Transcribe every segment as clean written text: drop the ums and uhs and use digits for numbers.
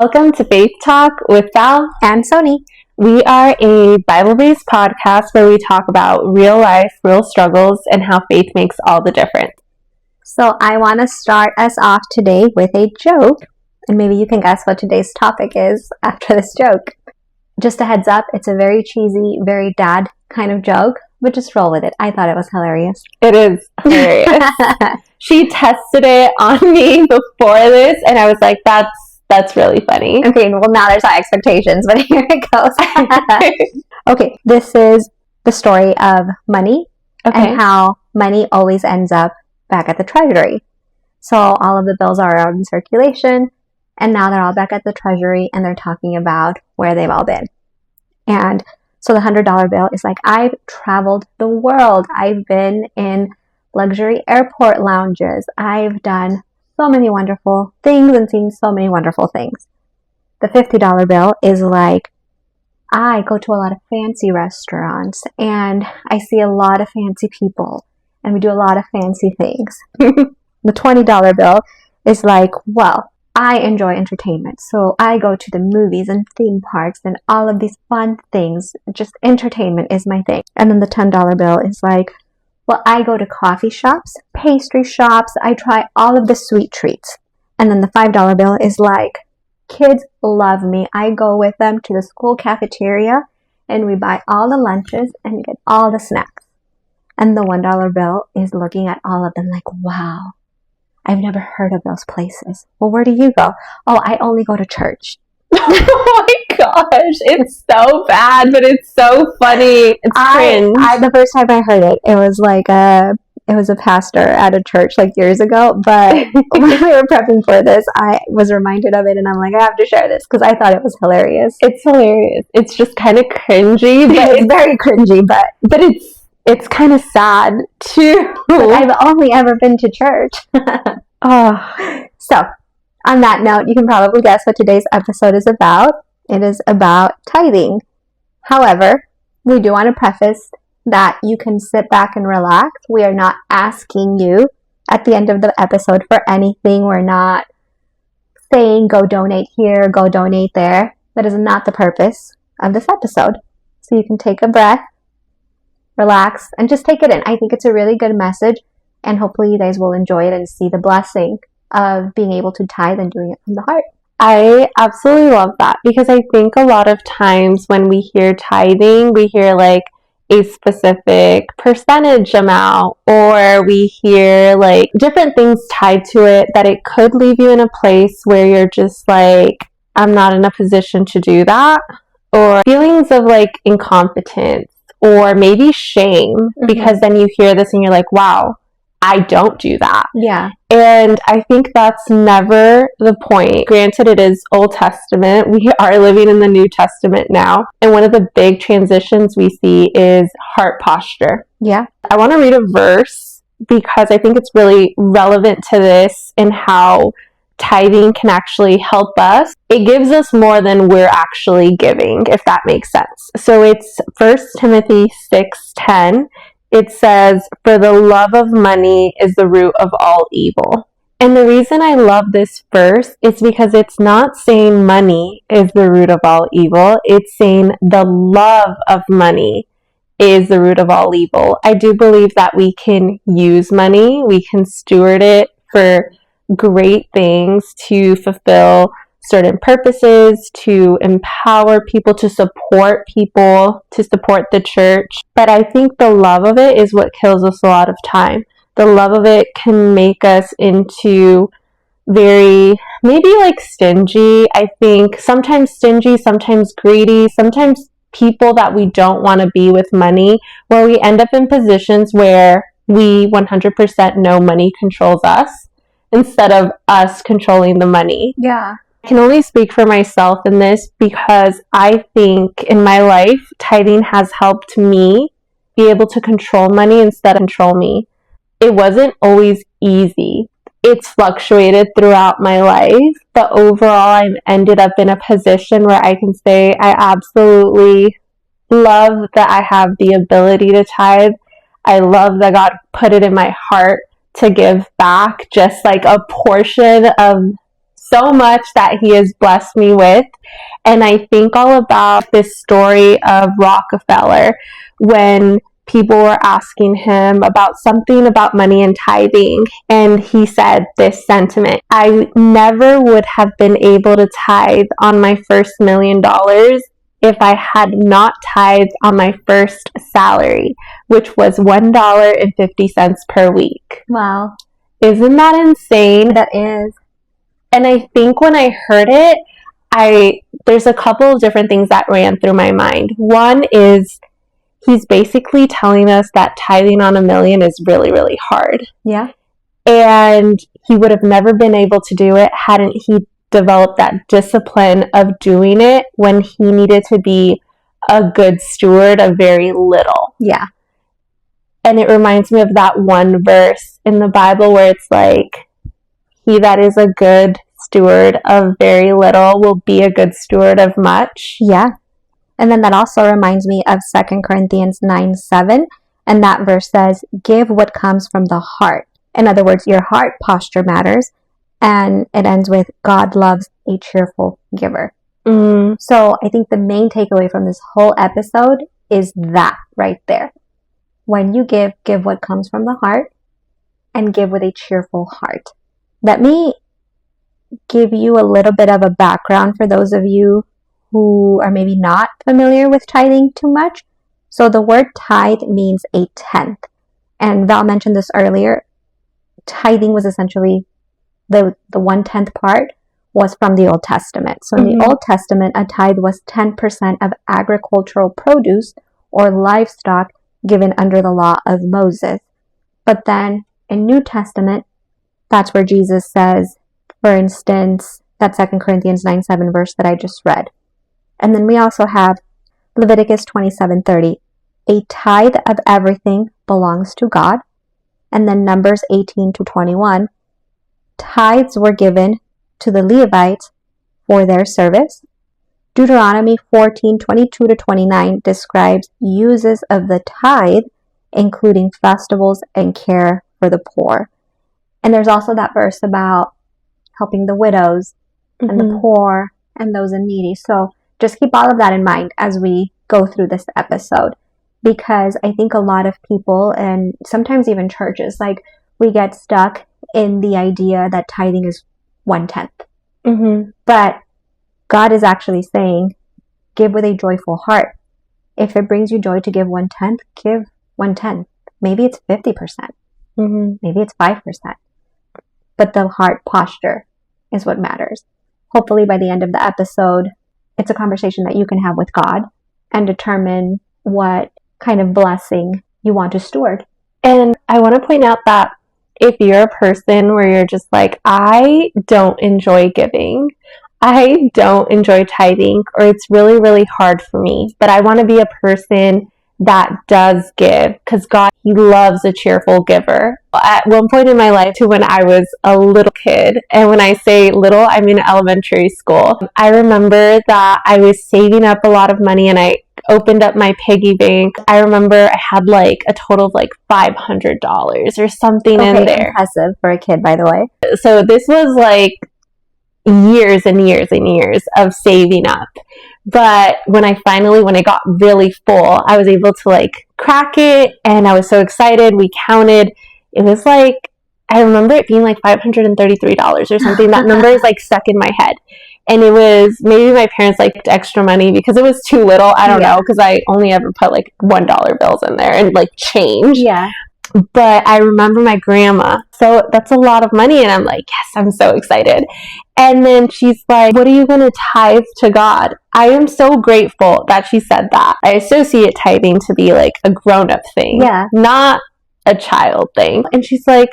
Welcome to Faith Talk with Val and Sony. We are a Bible-based podcast where we talk about real life, real struggles, and how faith makes all the difference. So I want to start us off today with a joke, and maybe you can guess what today's topic is after this joke. Just a heads up, it's a very cheesy, very dad kind of joke, but just roll with it. I thought it was hilarious. It is hilarious. She tested it on me before this, and I was like, that's really funny. Okay, well now there's high expectations, but here it goes. Okay, this is the story of money and how money always ends up back at the treasury. So all of the bills are out in circulation, and now they're all back at the treasury, and they're talking about where they've all been. And so the $100 bill is like, I've traveled the world. I've been in luxury airport lounges. I've done so many wonderful things and seen so many wonderful things. The $50 bill is like, I go to a lot of fancy restaurants and I see a lot of fancy people and we do a lot of fancy things. The $20 bill is like, well, I enjoy entertainment, so I go to the movies and theme parks and all of these fun things. Just entertainment is my thing. And then the $10 bill is like, well, I go to coffee shops, pastry shops, I try all of the sweet treats. And then the $5 bill is like, kids love me. I go with them to the school cafeteria and we buy all the lunches and get all the snacks. And the $1 bill is looking at all of them like, wow, I've never heard of those places. Well, where do you go? Oh, I only go to church. Oh my gosh, it's so bad, but it's so funny. It's cringe. The first time I heard it, it was like it was a pastor at a church like years ago. But when we were prepping for this, I was reminded of it, and I'm like, I have to share this because I thought it was hilarious. It's hilarious. It's just kind of cringy, but it's very cringy, but it's kind of sad too. But I've only ever been to church. So, on that note, you can probably guess what today's episode is about. It is about tithing. However, we do want to preface that you can sit back and relax. We are not asking you at the end of the episode for anything. We're not saying go donate here, go donate there. That is not the purpose of this episode. So you can take a breath, relax, and just take it in. I think it's a really good message, and hopefully you guys will enjoy it and see the blessing of being able to tithe and doing it from the heart. I absolutely love that, because I think a lot of times when we hear tithing, we hear like a specific percentage amount, or we hear like different things tied to it, that it could leave you in a place where you're just like, I'm not in a position to do that, or feelings of like incompetence, or maybe shame, because then you hear this and you're like, wow, I don't do that. Yeah. And I think that's never the point. Granted, it is Old Testament. We are living in the New Testament now. And one of the big transitions we see is heart posture. Yeah. I want to read a verse because I think it's really relevant to this and how tithing can actually help us. It gives us more than we're actually giving, if that makes sense. So it's 1 Timothy 6:10. It says, for the love of money is the root of all evil. And the reason I love this verse is because it's not saying money is the root of all evil. It's saying the love of money is the root of all evil. I do believe that we can use money. We can steward it for great things, to fulfill certain purposes, to empower people, to support the church. But I think the love of it is what kills us a lot of time. The love of it can make us into very, maybe like stingy. I think sometimes stingy, sometimes greedy, sometimes people that we don't want to be with money, where we end up in positions where we 100% know money controls us instead of us controlling the money. Yeah. I can only speak for myself in this, because I think in my life, tithing has helped me be able to control money instead of control me. It wasn't always easy. It's fluctuated throughout my life, but overall I've ended up in a position where I can say I absolutely love that I have the ability to tithe. I love that God put it in my heart to give back just like a portion of so much that he has blessed me with. And I think all about this story of Rockefeller when people were asking him about something about money and tithing. And he said this sentiment: I never would have been able to tithe on my first $1 million if I had not tithed on my first salary, which was $1.50 per week. Wow. Isn't that insane? That is. And I think when I heard it, there's a couple of different things that ran through my mind. One is he's basically telling us that tithing on $1 million is really, really hard. Yeah. And he would have never been able to do it hadn't he developed that discipline of doing it when he needed to be a good steward of very little. Yeah. And it reminds me of that one verse in the Bible where it's like, he that is a good steward of very little will be a good steward of much. Yeah. And then that also reminds me of 2 Corinthians 9:7. And that verse says, give what comes from the heart. In other words, your heart posture matters. And it ends with, God loves a cheerful giver. So I think the main takeaway from this whole episode is that right there. When you give what comes from the heart, and give with a cheerful heart. Let me give you a little bit of a background for those of you who are maybe not familiar with tithing too much. So the word tithe means a tenth. And Val mentioned this earlier. Tithing was essentially the 1/10 part was from the Old Testament. So in the Old Testament, a tithe was 10% of agricultural produce or livestock given under the law of Moses. But then in New Testament, that's where Jesus says, for instance, that 2 Corinthians 9:7 verse that I just read. And then we also have Leviticus 27:30. A tithe of everything belongs to God. And then Numbers 18-21. Tithes were given to the Levites for their service. Deuteronomy 14:22-29 describes uses of the tithe, including festivals and care for the poor. And there's also that verse about helping the widows and the poor and those in needy. So just keep all of that in mind as we go through this episode, because I think a lot of people, and sometimes even churches, like, we get stuck in the idea that tithing is 1/10. But God is actually saying, give with a joyful heart. If it brings you joy to give 1/10, give 1/10. Maybe it's 50%. Maybe it's 5%. But the heart posture is what matters. Hopefully by the end of the episode, it's a conversation that you can have with God and determine what kind of blessing you want to steward. And I want to point out that if you're a person where you're just like, I don't enjoy giving, I don't enjoy tithing, or it's really, really hard for me, but I want to be a person that does give, because God, He loves a cheerful giver. At one point in my life, to when I was a little kid, and when I say little, I mean elementary school, I remember that I was saving up a lot of money and I opened up my piggy bank. I remember I had like a total of like $500 or something in there. Impressive for a kid, by the way. So this was like years and years and years of saving up. But when I got really full, I was able to like crack it, and I was so excited. We counted. It was like, I remember it being like $533 or something. That number is like stuck in my head. And it was, maybe my parents liked extra money because it was too little. I don't know, because I only ever put like $1 bills in there and like change. Yeah. But I remember my grandma. So that's a lot of money. And I'm like, yes, I'm so excited. And then she's like, what are you going to tithe to God? I am so grateful that she said that. I associate tithing to be like a grown-up thing, not a child thing. And she's like,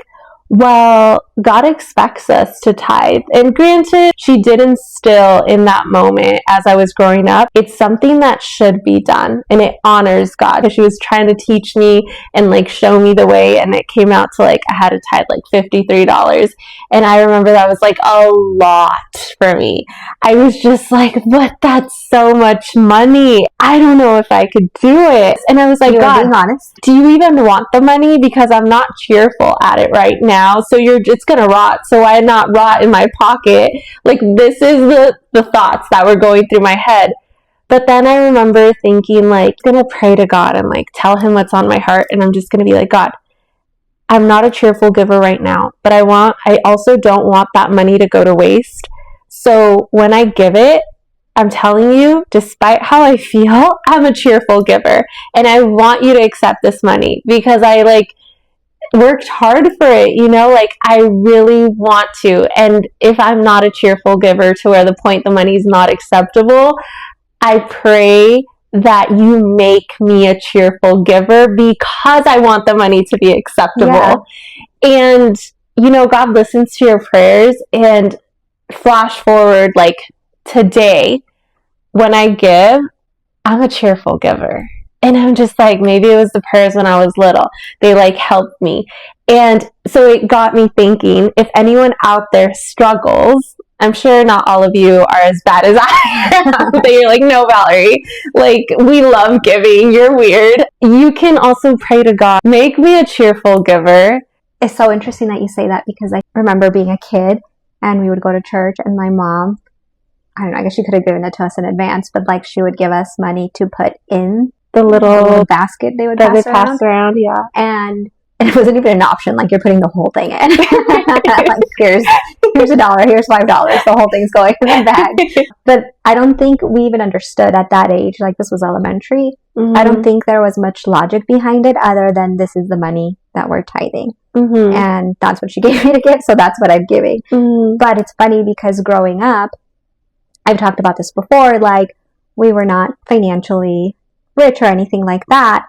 well, God expects us to tithe. And granted, she did instill in that moment as I was growing up, it's something that should be done, and it honors God. Because she was trying to teach me and like show me the way, and it came out to like I had to tithe like $53. And I remember that was like a lot for me. I was just like, but that's so much money. I don't know if I could do it. And I was like, God, being honest, do you even want the money? Because I'm not cheerful at it right now. now, so it's gonna rot, so why not rot in my pocket? Like, this is the thoughts that were going through my head. But then I remember thinking, like, I'm gonna pray to God and like tell him what's on my heart, and I'm just gonna be like, God, I'm not a cheerful giver right now, but I also don't want that money to go to waste. So when I give it, I'm telling you, despite how I feel, I'm a cheerful giver, and I want you to accept this money because I like worked hard for it, you know, like I really want to. And if I'm not a cheerful giver to where the point the money is not acceptable, I pray that you make me a cheerful giver because I want the money to be acceptable. Yeah. And, you know, God listens to your prayers. And flash forward, like today, when I give, I'm a cheerful giver. And I'm just like, maybe it was the prayers when I was little. They like helped me. And so it got me thinking, if anyone out there struggles, I'm sure not all of you are as bad as I am. But you're like, no, Valerie, like, we love giving. You're weird. You can also pray to God, make me a cheerful giver. It's so interesting that you say that because I remember being a kid and we would go to church and my mom, I don't know, I guess she could have given it to us in advance, but like she would give us money to put in the little basket they would pass around. Yeah. And it wasn't even an option, like you're putting the whole thing in. Like here's $1, here's $5, the whole thing's going in the bag. But I don't think we even understood at that age, like this was elementary. Mm-hmm. I don't think there was much logic behind it other than this is the money that we're tithing. Mm-hmm. And that's what she gave me to give, so that's what I'm giving. Mm-hmm. But it's funny because growing up, I've talked about this before, like we were not financially rich or anything like that.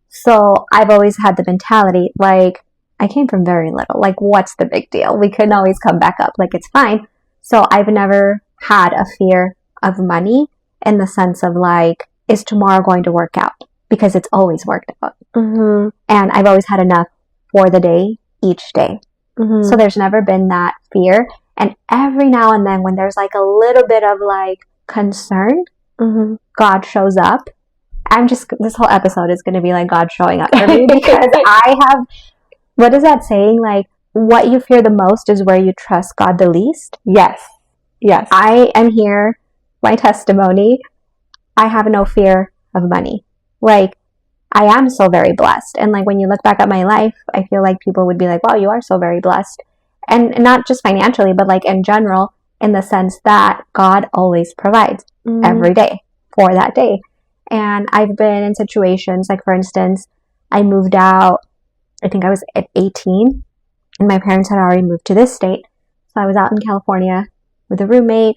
So I've always had the mentality, like, I came from very little. Like, what's the big deal? We can always come back up. Like, it's fine. So I've never had a fear of money in the sense of, like, is tomorrow going to work out? Because it's always worked out. Mm-hmm. And I've always had enough for the day, each day. Mm-hmm. So there's never been that fear. And every now and then when there's, like, a little bit of, like, concern, mm-hmm. God shows up. This whole episode is going to be like God showing up for me because I have, what is that saying? Like, what you fear the most is where you trust God the least. Yes. Yes. I am here, my testimony, I have no fear of money. Like, I am so very blessed. And like, when you look back at my life, I feel like people would be like, wow, you are so very blessed. And not just financially, but like in general, in the sense that God always provides every day for that day. And I've been in situations, like for instance, I moved out, I think I was at 18, and my parents had already moved to this state. So I was out in California with a roommate,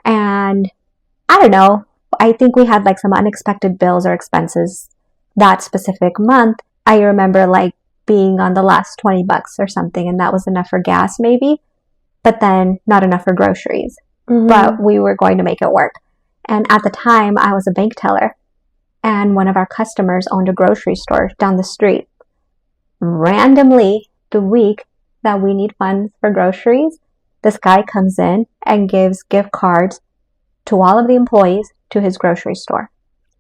and I don't know, I think we had like some unexpected bills or expenses that specific month. I remember like being on the last $20 or something, and that was enough for gas maybe, but then not enough for groceries. Mm-hmm. But we were going to make it work. And at the time, I was a bank teller. And one of our customers owned a grocery store down the street. Randomly, the week that we need funds for groceries, this guy comes in and gives gift cards to all of the employees to his grocery store.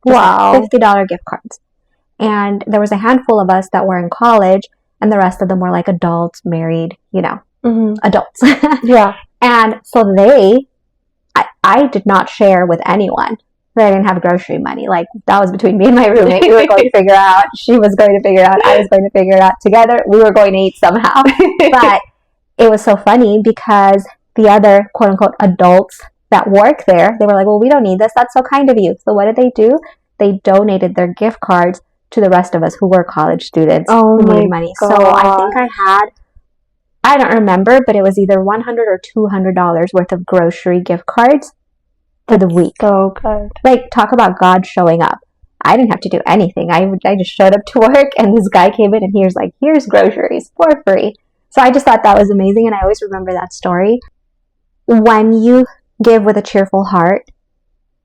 Wow. Like $50 gift cards. And there was a handful of us that were in college, and the rest of them were like adults, married, you know, adults. Yeah. And so I did not share with anyone that I didn't have grocery money. Like, that was between me and my roommate. We were going to figure out. She was going to figure out. I was going to figure it out together. We were going to eat somehow. But it was so funny because the other quote unquote adults that work there, they were like, well, we don't need this. That's so kind of you. So what did they do? They donated their gift cards to the rest of us who were college students who needed money. God. So I think I don't remember, but it was either $100 or $200 worth of grocery gift cards for the week. So good. Like, talk about God showing up. I didn't have to do anything. I just showed up to work, and this guy came in, and he was like, here's groceries for free. So I just thought that was amazing, and I always remember that story. When you give with a cheerful heart,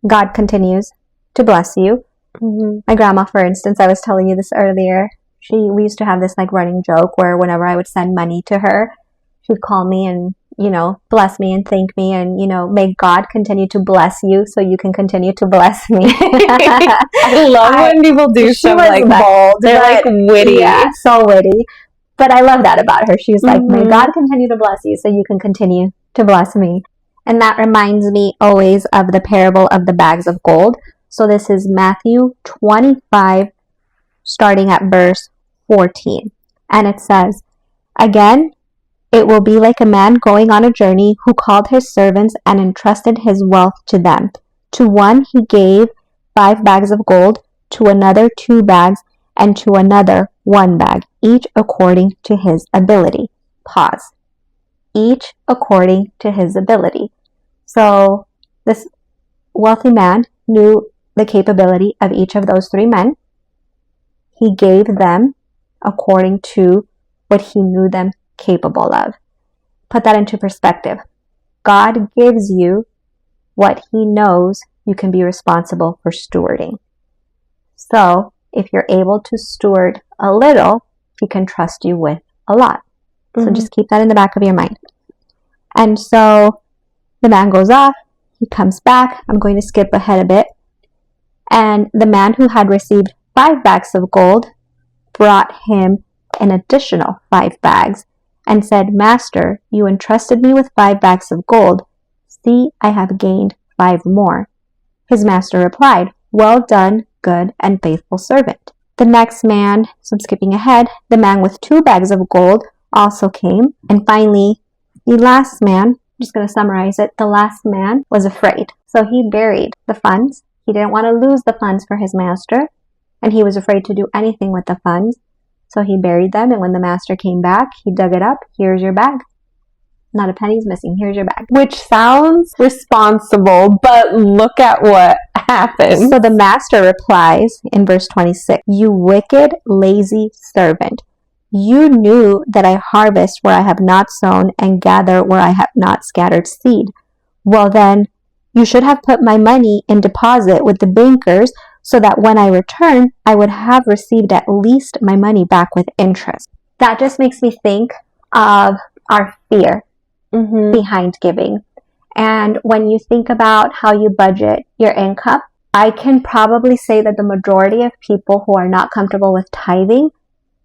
God continues to bless you. Mm-hmm. My grandma, for instance, I was telling you this earlier, we used to have this like running joke where whenever I would send money to her, she'd call me and, you know, bless me and thank me and, you know, may God continue to bless you so you can continue to bless me. I love when people do something like that. Bold, They're like witty. Yeah, so witty. But I love that about her. She was like, may Mhm. God continue to bless you so you can continue to bless me. And that reminds me always of the parable of the bags of gold. So this is Matthew 25, starting at verse 14. And it says, again, it will be like a man going on a journey who called his servants and entrusted his wealth to them. To one he gave 5 bags of gold, to another 2 bags, and to another 1 bag, each according to his ability. Pause. Each according to his ability. So this wealthy man knew the capability of each of those 3 men. He gave them according to what he knew them capable of. Put that into perspective. God gives you what he knows you can be responsible for stewarding. So if you're able to steward a little, he can trust you with a lot. So just keep that in the back of your mind. And so the man goes off. He comes back. I'm going to skip ahead a bit. And the man who had received 5 bags of gold brought him an additional 5 bags and said, Master, you entrusted me with 5 bags of gold. See, I have gained 5 more. His master replied, well done, good and faithful servant. The next man, so I'm skipping ahead, the man with 2 bags of gold also came. And finally, the last man, I'm just going to summarize it, the last man was afraid. So he buried the funds. He didn't want to lose the funds for his master, and he was afraid to do anything with the funds. So he buried them, and when the master came back, he dug it up. Here's your bag. Not a penny's missing. Here's your bag. Which sounds responsible, but look at what happened. So the master replies in verse 26, you wicked, lazy servant. You knew that I harvest where I have not sown and gather where I have not scattered seed. Well then, you should have put my money in deposit with the bankers so that when I return, I would have received at least my money back with interest. That just makes me think of our fear behind giving. And when you think about how you budget your income, I can probably say that the majority of people who are not comfortable with tithing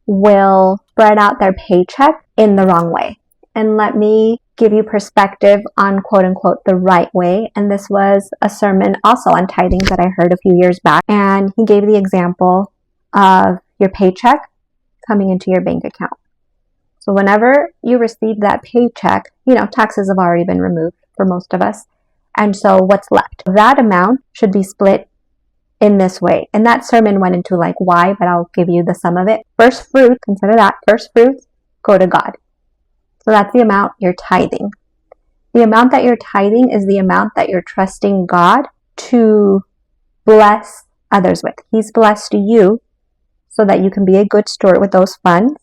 will spread out their paycheck in the wrong way. And let me give you perspective on quote unquote the right way. And this was a sermon also on tithing that I heard a few years back. And he gave the example of your paycheck coming into your bank account. So whenever you receive that paycheck, taxes have already been removed for most of us. And so what's left? That amount should be split in this way. And that sermon went into why, but I'll give you the sum of it. First fruit, consider that. First fruits go to God. So that's the amount you're tithing. The amount that you're tithing is the amount that you're trusting God to bless others with. He's blessed you so that you can be a good steward with those funds.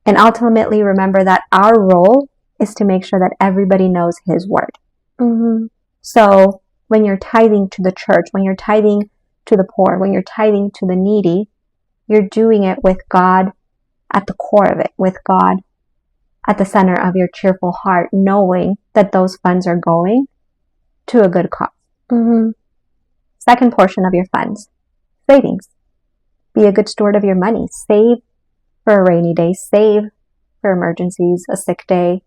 And ultimately, remember that our role is to make sure that everybody knows His word. So when you're tithing to the church, when you're tithing to the poor, when you're tithing to the needy, you're doing it with God at the core of it, with God at the center of your cheerful heart, knowing that those funds are going to a good cause. Second portion of your funds, savings. Be a good steward of your money. Save for a rainy day. Save for emergencies, a sick day.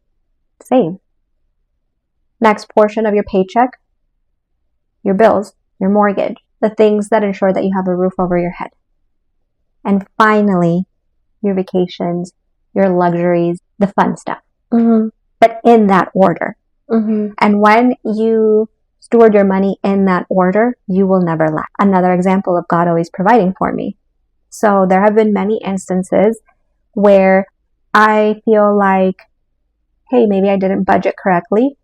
Save. Next portion of your paycheck, your bills, your mortgage, the things that ensure that you have a roof over your head. And finally, your vacations, your luxuries, the fun stuff. But in that order. And when you steward your money in that order, you will never lack. Another example of God always providing for me. So there have been many instances where I feel like, hey, maybe I didn't budget correctly.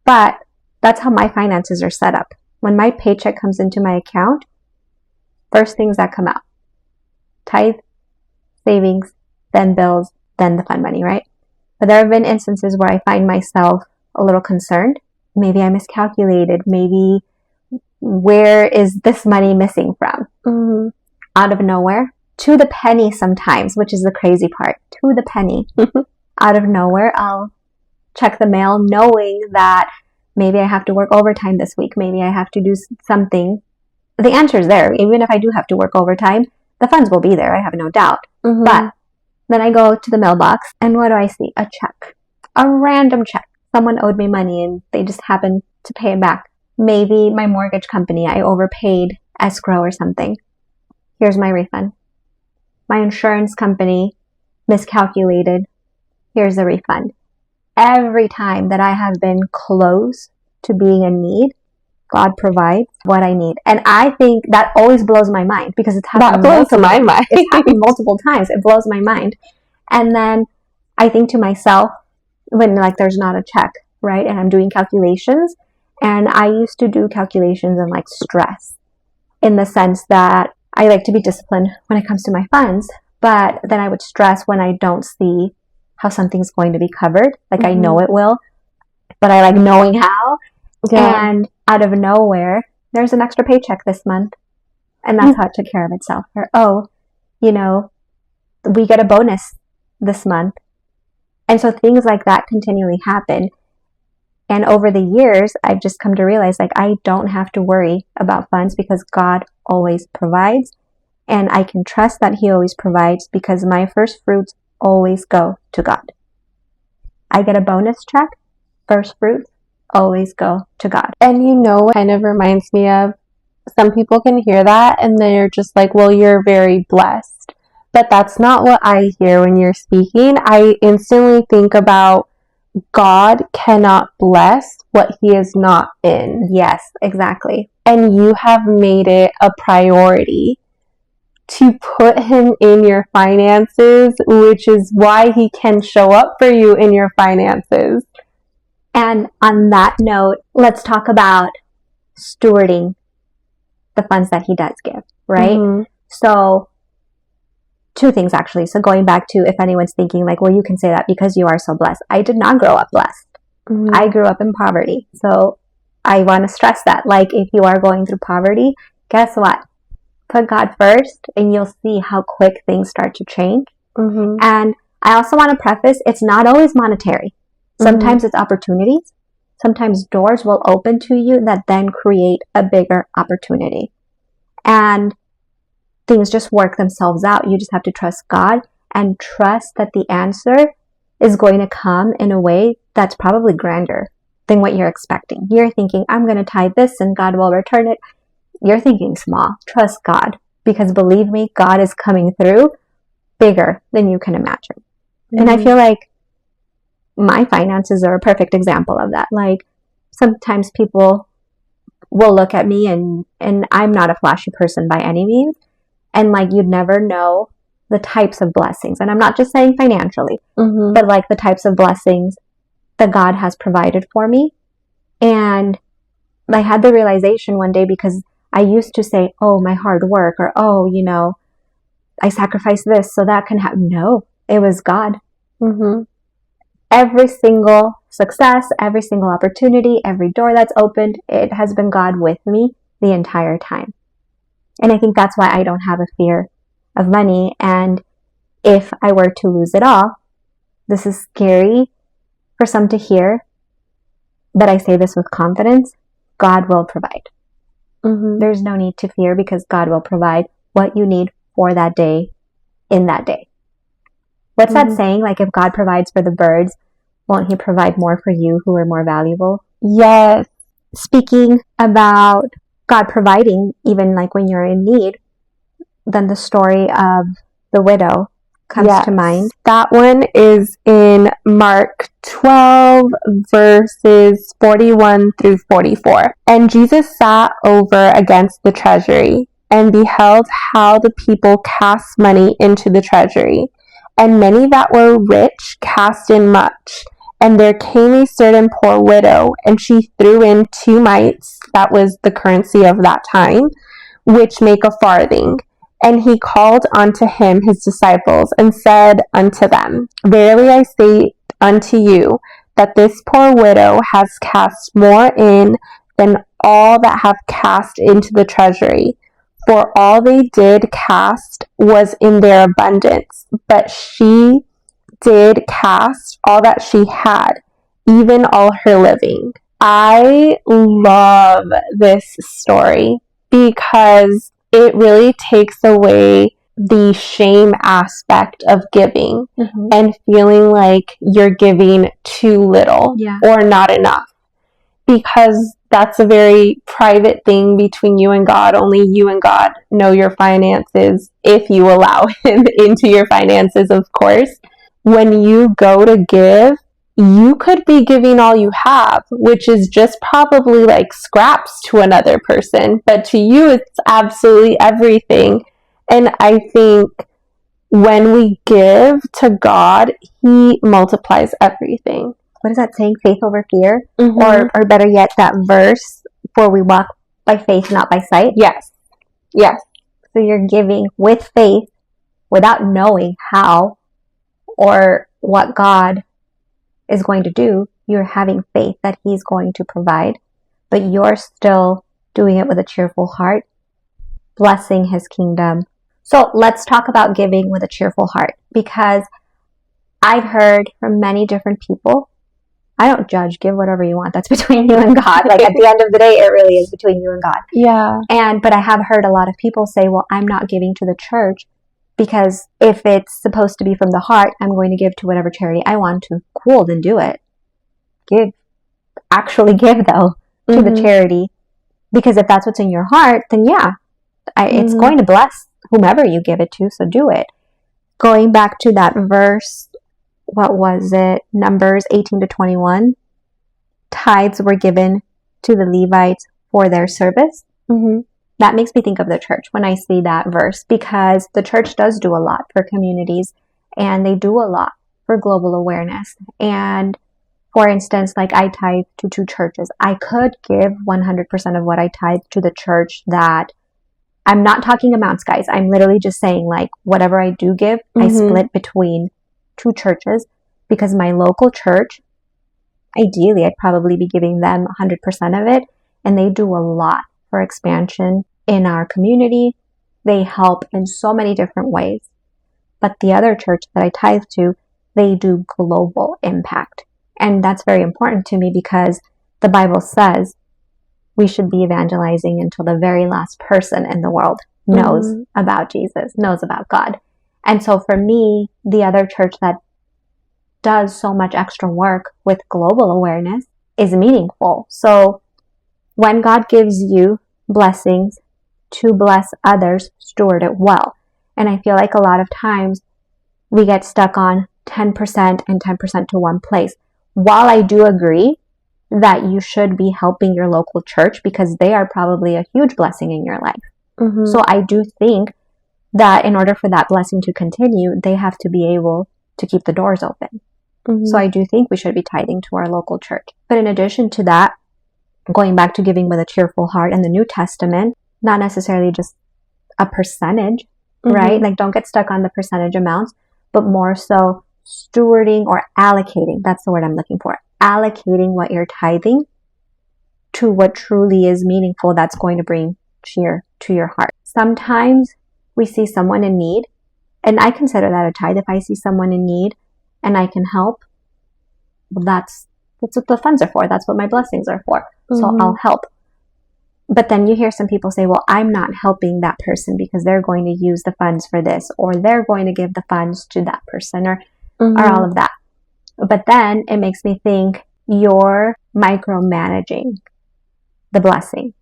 But that's how my finances are set up. When my paycheck comes into my account, first things that come out: tithe, savings, then bills, then the fun money, right? But there have been instances where I find myself a little concerned. Maybe I miscalculated. Maybe where is this money missing from? Out of nowhere, to the penny sometimes, which is the crazy part. To the penny. Out of nowhere, I'll check the mail knowing that maybe I have to work overtime this week. Maybe I have to do something. The answer is there. Even if I do have to work overtime, the funds will be there. I have no doubt. But Then I go to the mailbox, and what do I see? A check. A random check. Someone owed me money, and they just happened to pay it back. Maybe my mortgage company, I overpaid escrow or something. Here's my refund. My insurance company miscalculated. Here's the refund. Every time that I have been close to being in need, God provides what I need. And I think that always blows my mind because it's happened my mind. It's happened multiple times. It blows my mind. And then I think to myself, when like there's not a check, right? And I'm doing calculations, and I used to do calculations and like stress in the sense that I like to be disciplined when it comes to my funds, but then I would stress when I don't see how something's going to be covered. Like I know it will, but I like knowing how. Yeah. And out of nowhere, there's an extra paycheck this month. And that's how it took care of itself. Or, we get a bonus this month. And so things like that continually happen. And over the years, I've just come to realize like I don't have to worry about funds because God always provides. And I can trust that He always provides because my first fruits always go to God. I get a bonus check, first fruits always go to God. And what kind of reminds me of, some people can hear that and they're just like, well, you're very blessed. But that's not what I hear when you're speaking. I instantly think about God cannot bless what He is not in. Yes, exactly. And you have made it a priority to put Him in your finances, which is why He can show up for you in your finances. And on that note, let's talk about stewarding the funds that He does give, right? Mm-hmm. So, two things actually. So going back to if anyone's thinking like, well, you can say that because you are so blessed. I did not grow up blessed. Mm-hmm. I grew up in poverty. So I want to stress that. Like if you are going through poverty, guess what? Put God first and you'll see how quick things start to change. Mm-hmm. And I also want to preface, it's not always monetary. Sometimes it's opportunities. Sometimes doors will open to you that then create a bigger opportunity. And things just work themselves out. You just have to trust God and trust that the answer is going to come in a way that's probably grander than what you're expecting. You're thinking, I'm going to tithe this and God will return it. You're thinking small. Trust God. Because believe me, God is coming through bigger than you can imagine. Mm-hmm. And I feel like my finances are a perfect example of that. Like sometimes people will look at me and I'm not a flashy person by any means. And like you'd never know the types of blessings. And I'm not just saying financially, but like the types of blessings that God has provided for me. And I had the realization one day because I used to say, oh, my hard work, or, oh, I sacrificed this so that can happen. No, it was God. Mm-hmm. Every single success, every single opportunity, every door that's opened, it has been God with me the entire time. And I think that's why I don't have a fear of money. And if I were to lose it all, this is scary for some to hear, but I say this with confidence, God will provide. Mm-hmm. There's no need to fear because God will provide what you need for that day in that day. What's that saying? Like if God provides for the birds, won't He provide more for you who are more valuable? Yes. Speaking about God providing, even like when you're in need, then the story of the widow comes to mind. That one is in Mark 12, verses 41 through 44. And Jesus sat over against the treasury and beheld how the people cast money into the treasury. And many that were rich cast in much. And there came a certain poor widow, and she threw in 2 mites, that was the currency of that time, which make a farthing. And He called unto Him His disciples, and said unto them, Verily I say unto you, that this poor widow has cast more in than all that have cast into the treasury. For all they did cast was in their abundance, but she did cast all that she had, even all her living. I love this story because it really takes away the shame aspect of giving Mm-hmm. and feeling like you're giving too little or not enough, because that's a very private thing between you and God. Only you and God know your finances, if you allow Him into your finances, of course. When you go to give, you could be giving all you have, which is just probably like scraps to another person, but to you, it's absolutely everything. And I think when we give to God, He multiplies everything. What is that saying? Faith over fear? Mm-hmm. Or better yet, that verse, for we walk by faith, not by sight. Yes. Yes. So you're giving with faith without knowing how or what God is going to do. You're having faith that He's going to provide, but you're still doing it with a cheerful heart, blessing His kingdom. So let's talk about giving with a cheerful heart, because I've heard from many different people, I don't judge, give whatever you want. That's between you and God. Like at the end of the day, it really is between you and God. Yeah. But I have heard a lot of people say, well, I'm not giving to the church because if it's supposed to be from the heart, I'm going to give to whatever charity I want to. Cool, then do it. Actually give though to the charity, because if that's what's in your heart, then it's going to bless whomever you give it to, so do it. Going back to that verse, what was it? Numbers 18-21. Tithes were given to the Levites for their service. Mm-hmm. That makes me think of the church when I see that verse, because the church does do a lot for communities, and they do a lot for global awareness. And for instance, like I tithe to 2 churches. I could give 100% of what I tithe to the church that I'm not talking amounts, guys. I'm literally just saying, like, whatever I do give, I split between 2 churches, because my local church, ideally, I'd probably be giving them 100% of it, and they do a lot for expansion in our community. They help in so many different ways. But the other church that I tithe to, they do global impact. And that's very important to me, because the Bible says we should be evangelizing until the very last person in the world knows about Jesus, knows about God. And so for me, the other church that does so much extra work with global awareness is meaningful. So when God gives you blessings to bless others, steward it well. And I feel like a lot of times we get stuck on 10% and 10% to one place. While I do agree that you should be helping your local church, because they are probably a huge blessing in your life. So I do think that in order for that blessing to continue, they have to be able to keep the doors open. So I do think we should be tithing to our local church. But in addition to that, going back to giving with a cheerful heart in the New Testament, not necessarily just a percentage, right? Like, don't get stuck on the percentage amounts, but more so stewarding or allocating. That's the word I'm looking for. Allocating what you're tithing to what truly is meaningful, that's going to bring cheer to your heart. Sometimes we see someone in need, and I consider that a tithe. If I see someone in need and I can help, well, that's what the funds are for. That's what my blessings are for. So I'll help. But then you hear some people say, well, I'm not helping that person because they're going to use the funds for this, or they're going to give the funds to that person, or all of that. But then it makes me think you're micromanaging the blessing.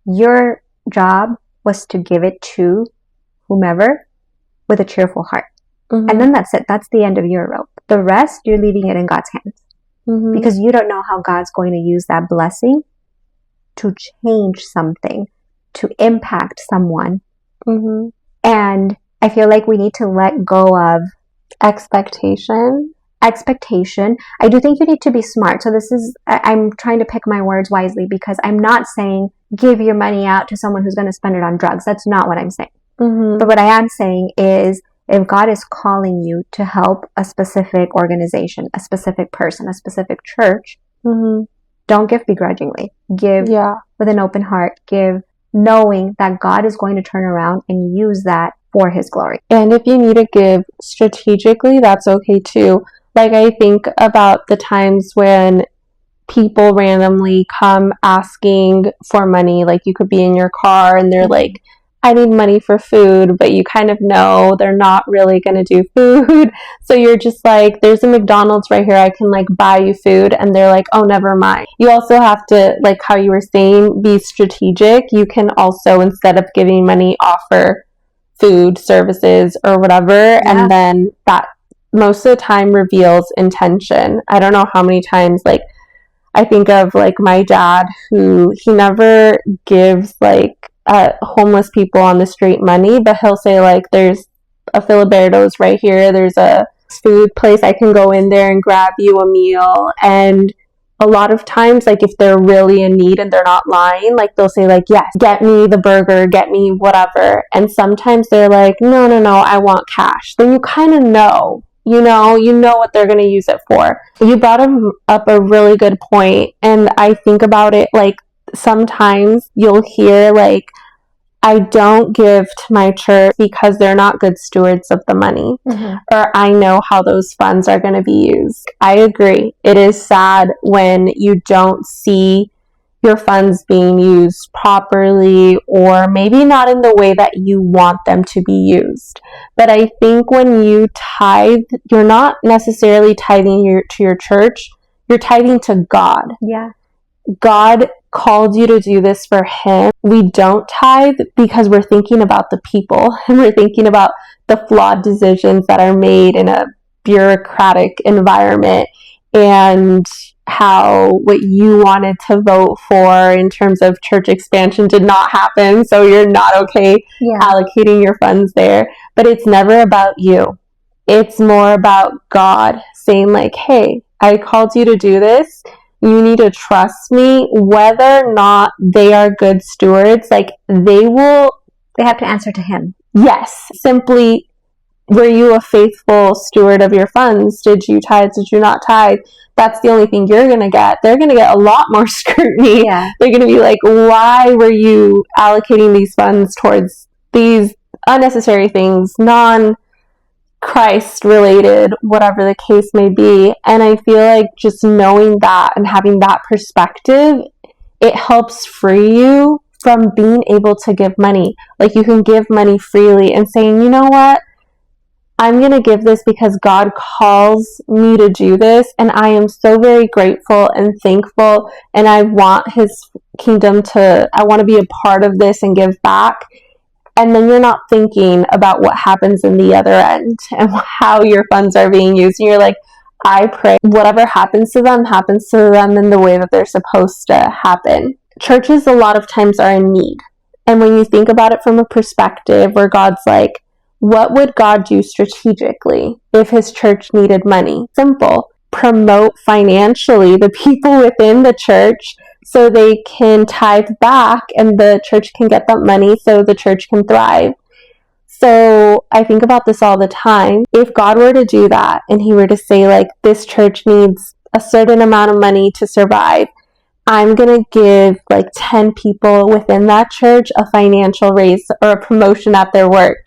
Your job was to give it to whomever with a cheerful heart. And then that's it. That's the end of your rope. The rest, you're leaving it in God's hands. Because you don't know how God's going to use that blessing to change something, to impact someone. And I feel like we need to let go of expectation. I do think you need to be smart. So I'm trying to pick my words wisely, because I'm not saying give your money out to someone who's going to spend it on drugs. That's not what I'm saying. But what I am saying is, if God is calling you to help a specific organization, a specific person, a specific church, don't give begrudgingly. Give with an open heart. Give knowing that God is going to turn around and use that for His glory. And if you need to give strategically, that's okay too. Like, I think about the times when people randomly come asking for money. Like, you could be in your car and they're like, I need money for food, but you kind of know they're not really going to do food. So you're just like, there's a McDonald's right here. I can like buy you food. And they're like, oh, never mind. You also have to, like how you were saying, be strategic. You can also, instead of giving money, offer food, services, or whatever. Yeah. And then that most of the time reveals intention. I don't know how many times, like, I think of like my dad, who he never gives like homeless people on the street money, but he'll say like, there's a Filiberto's right here, there's a food place, I can go in there and grab you a meal. And a lot of times, like if they're really in need and they're not lying, like they'll say like, yes, get me the burger, get me whatever. And sometimes they're like, no, I want cash. Then you kind of know, you know what they're going to use it for. You brought up a really good point, and I think about it like sometimes you'll hear like, I don't give to my church because they're not good stewards of the money, or I know how those funds are going to be used. I agree. It is sad when you don't see your funds being used properly, or maybe not in the way that you want them to be used. But I think when you tithe, you're not necessarily tithing to your church, you're tithing to God. Yeah. God called you to do this for Him. We don't tithe because we're thinking about the people, and we're thinking about the flawed decisions that are made in a bureaucratic environment, and how what you wanted to vote for in terms of church expansion did not happen, so you're not okay allocating your funds there. But it's never about you. It's more about God saying like, hey, I called you to do this. You need to trust me. Whether or not they are good stewards, like they have to answer to Him. Yes. Simply, were you a faithful steward of your funds? Did you tithe? Did you not tithe? That's the only thing you're going to get. They're going to get a lot more scrutiny. Yeah. They're going to be like, why were you allocating these funds towards these unnecessary things, Christ related, whatever the case may be. And I feel like just knowing that and having that perspective, it helps free you from being able to give money. Like you can give money freely and saying, you know what? I'm going to give this because God calls me to do this. And I am so very grateful and thankful. And I want His kingdom I want to be a part of this and give back. And then you're not thinking about what happens in the other end and how your funds are being used. And you're like, I pray whatever happens to them in the way that they're supposed to happen. Churches a lot of times are in need. And when you think about it from a perspective where God's like, what would God do strategically if His church needed money? Simple. Promote financially the people within the church so they can tithe back and the church can get that money so the church can thrive. So I think about this all the time. If God were to do that and He were to say like, this church needs a certain amount of money to survive, I'm going to give like 10 people within that church a financial raise or a promotion at their work.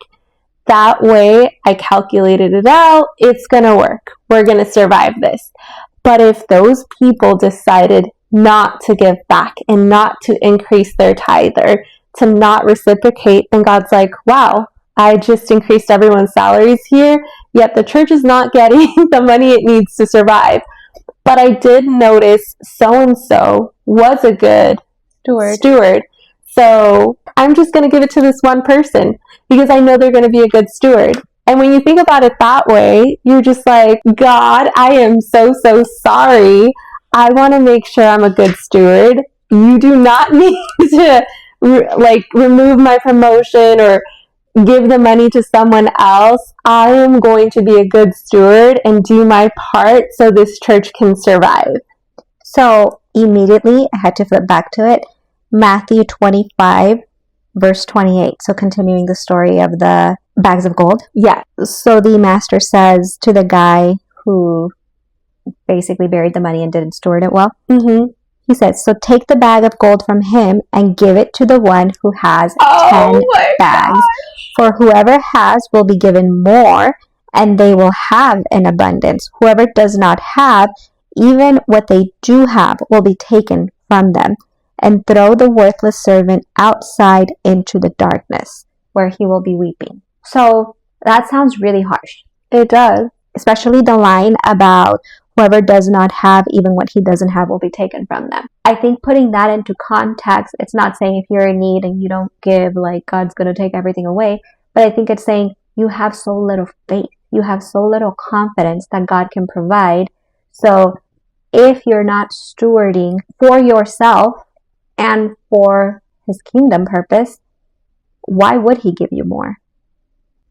That way, I calculated it out. It's going to work. We're going to survive this. But if those people decided not to give back and not to increase their tithe or to not reciprocate, then God's like, wow, I just increased everyone's salaries here, yet the church is not getting the money it needs to survive. But I did notice so-and-so was a good steward. So I'm just going to give it to this one person because I know they're going to be a good steward. And when you think about it that way, you're just like, God, I am so sorry. I want to make sure I'm a good steward. You do not need to remove my promotion or give the money to someone else. I am going to be a good steward and do my part so this church can survive. So immediately I had to flip back to it. Matthew 25, verse 28. So continuing the story of the bags of gold. Yeah. So the master says to the guy who basically buried the money and didn't steward it well. Mm-hmm. He says, so take the bag of gold from him and give it to the one who has 10 bags. For whoever has will be given more, and they will have an abundance. Whoever does not have, even what they do have will be taken from them. and throw the worthless servant outside into the darkness, where he will be weeping. So that sounds really harsh. It does. Especially the line about whoever does not have, even what he doesn't have will be taken from them. I think putting that into context, it's not saying if you're in need and you don't give, like God's going to take everything away. But I think it's saying you have so little faith. You have so little confidence that God can provide. So if you're not stewarding for yourself and for his kingdom purpose, why would he give you more?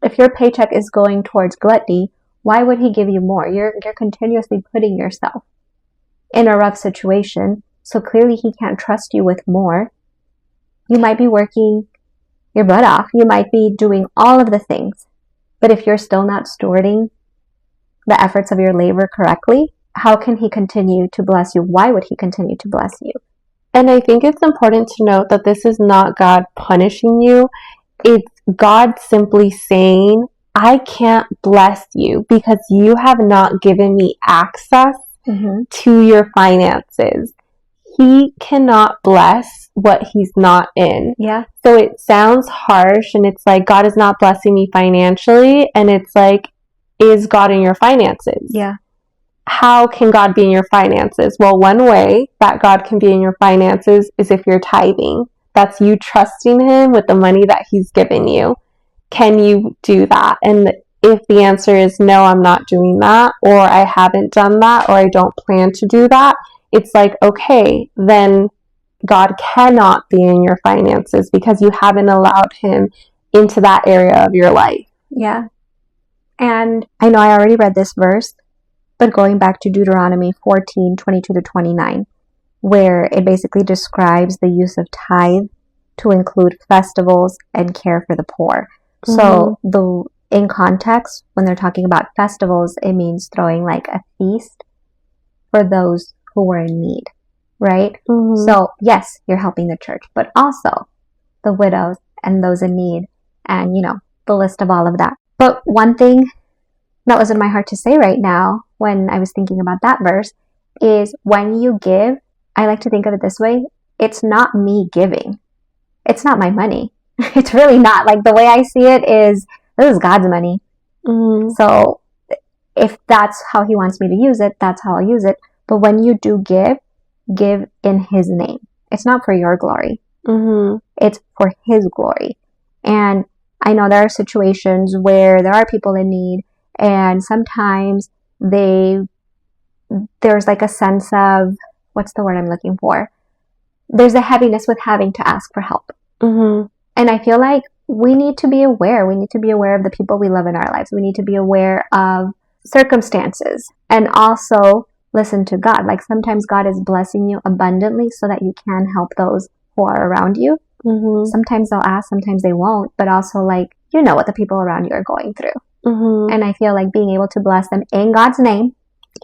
If your paycheck is going towards gluttony, why would he give you more? You're continuously putting yourself in a rough situation. So clearly he can't trust you with more. You might be working your butt off. You might be doing all of the things. But if you're still not stewarding the efforts of your labor correctly, how can he continue to bless you? Why would he continue to bless you? And I think it's important to note that this is not God punishing you. It's God simply saying, I can't bless you because you have not given me access to your finances. He cannot bless what he's not in. Yeah. So it sounds harsh, and it's like God is not blessing me financially, and it's like, is God in your finances? Yeah. How can God be in your finances? Well, one way that God can be in your finances is if you're tithing. That's you trusting him with the money that he's given you. Can you do that? And if the answer is no, I'm not doing that, or I haven't done that, or I don't plan to do that, it's like, okay, then God cannot be in your finances because you haven't allowed him into that area of your life. Yeah. And I know I already read this verse, but going back to Deuteronomy 14:22-29, where it basically describes the use of tithe to include festivals and care for the poor. So in context, when they're talking about festivals, it means throwing like a feast for those who were in need, right? So yes, you're helping the church, but also the widows and those in need, and the list of all of that. But one thing that was in my heart to say right now when I was thinking about that verse is, when you give, I like to think of it this way: it's not me giving. It's not my money. It's really not. Like, the way I see it is, this is God's money. So if that's how he wants me to use it, that's how I'll use it. But when you do give in his name. It's not for your glory. It's for his glory. And I know there are situations where there are people in need, and sometimes there's like a sense of, what's the word I'm looking for? There's a heaviness with having to ask for help. And I feel like we need to be aware. We need to be aware of the people we love in our lives. We need to be aware of circumstances, and also listen to God. Like, sometimes God is blessing you abundantly so that you can help those who are around you. Sometimes they'll ask, sometimes they won't, but also, like, what the people around you are going through. And I feel like being able to bless them in God's name.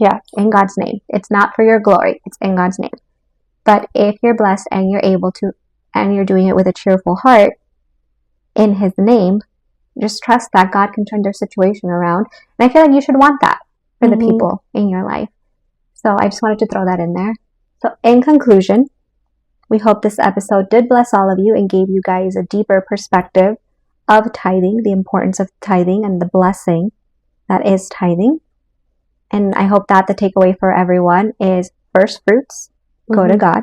Yeah, in God's name. It's not for your glory. It's in God's name. But if you're blessed and you're able to, and you're doing it with a cheerful heart in his name, just trust that God can turn their situation around. And I feel like you should want that for the people in your life. So I just wanted to throw that in there. So in conclusion, we hope this episode did bless all of you and gave you guys a deeper perspective of tithing, the importance of tithing, and the blessing that is tithing. And I hope that the takeaway for everyone is first fruits go to God.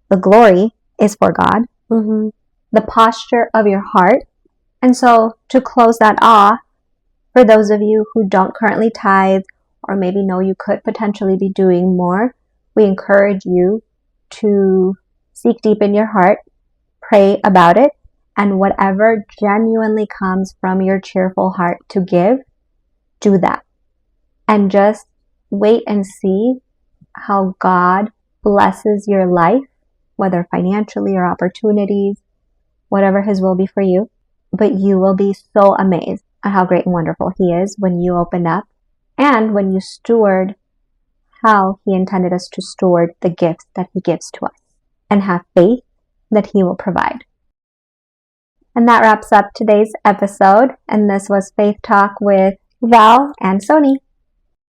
The glory is for God. The posture of your heart. And so to close that off, for those of you who don't currently tithe, or maybe know you could potentially be doing more, we encourage you to seek deep in your heart, pray about it, and whatever genuinely comes from your cheerful heart to give, do that. And just wait and see how God blesses your life, whether financially or opportunities, whatever his will be for you. But you will be so amazed at how great and wonderful he is when you open up and when you steward how he intended us to steward the gifts that he gives to us, and have faith that he will provide. And that wraps up today's episode. And this was Faith Talk with Val and Sony.